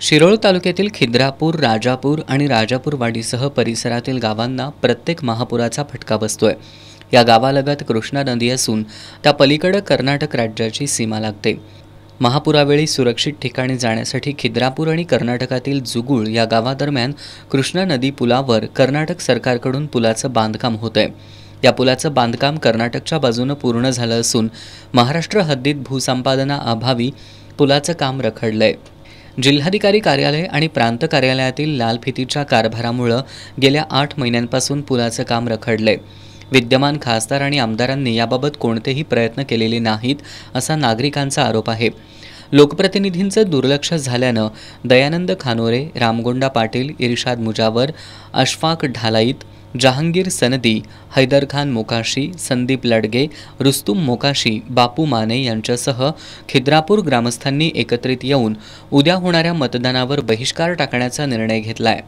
शिरोळ तालुक्यातील खिद्रापूर, राजापूर आणि राजापूरवाडीसह परिसरातील गावांना प्रत्येक महापुराचा फटका बसतोय। या गावालगत कृष्णा नदी असून त्या पलीकडे कर्नाटक राज्याची सीमा लागते। महापुरावेळी सुरक्षित ठिकाणी जाण्यासाठी खिद्रापूर आणि कर्नाटकातील जुगुळ या गावादरम्यान कृष्णा नदी पुलावर कर्नाटक सरकारकडून पुलाचं बांधकाम होतंय। या पुलाचं बांधकाम कर्नाटकच्या बाजूने पूर्ण झालं असून महाराष्ट्र हद्दीत भूसंपादनाअभावी पुलाचं काम रखडलंय। जिल्हाधिकारी कार्यालय आणि प्रांत कार्यालयातील लाल फितीच्या कारभारामुळे गेल्या 8 महिन्यांपासून पुलाचं काम रखडलंय। विद्यमान खासदार आणि आमदारांनी याबाबत कोणतेही प्रयत्न केलेले नाहीत असा नागरिकांचा आरोप आहे। लोकप्रतिनिधींचं दुर्लक्ष झाल्यानं दयानंद खानोरे, रामगोंडा पाटील, इर्शाद मुजावर, अशफाक ढालाईत, जहांगीर सनदी, हैदर खान मोकाशी, संदीप लडगे, रुस्तुम मोकाशी, बापू माने यांच्यासह खिद्रापूर ग्रामस्थांनी एकत्रित येऊन उद्या होणाऱ्या मतदानावर बहिष्कार टाकण्याचा निर्णय घेतलाय।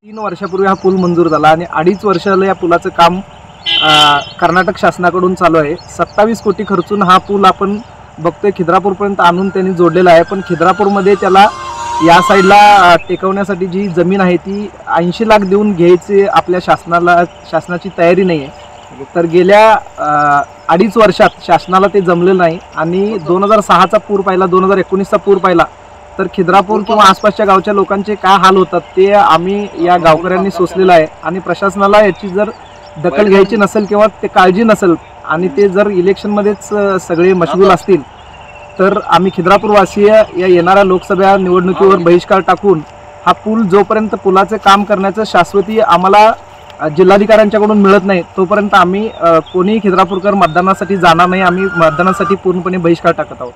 3 वर्षापूर्वी हा पूल मंजूर झाला आणि 2.5 वर्षाला या पुलाचं काम कर्नाटक शासनाकडून चालू आहे। 27 कोटी खर्चून हा पूल आपण बघतोय खिद्रापूरपर्यंत आणून त्यांनी जोडलेला आहे, पण खिद्रापूरमध्ये त्याला या साईडला टेकवण्यासाठी जी जमीन आहे ती 80 लाख देऊन घ्यायची आपल्या शासनाची तयारी नाही आहे। तर गेल्या 2.5 वर्षात शासनाला ते जमलेलं नाही आणि 2006चा पूर पाहिला, 2019चा पूर पाहिला तर खिद्रापूर किंवा आसपासच्या गावच्या लोकांचे काय हाल होतात ते आम्ही या गावकऱ्यांनी सोसलेलं आहे। आणि प्रशासनाला याची जर दखल घ्यायची नसेल किंवा ते काळजी नसेल आणि ते जर इलेक्शनमध्येच सगळे मशगूल असतील तर आम्ही खिद्रापूरवासीय या येणाऱ्या लोकसभा निवडणुकीवर बहिष्कार टाकून हा पूल जोपर्यंत पुलाचे काम करण्याचं शाश्वती आम्हाला जिल्हाधिकाऱ्यांच्याकडून मिळत नाही तोपर्यंत आम्ही कोणीही खिद्रापूरकर मतदानासाठी जाणार नाही। आम्ही मतदानासाठी पूर्णपणे बहिष्कार टाकत आहोत।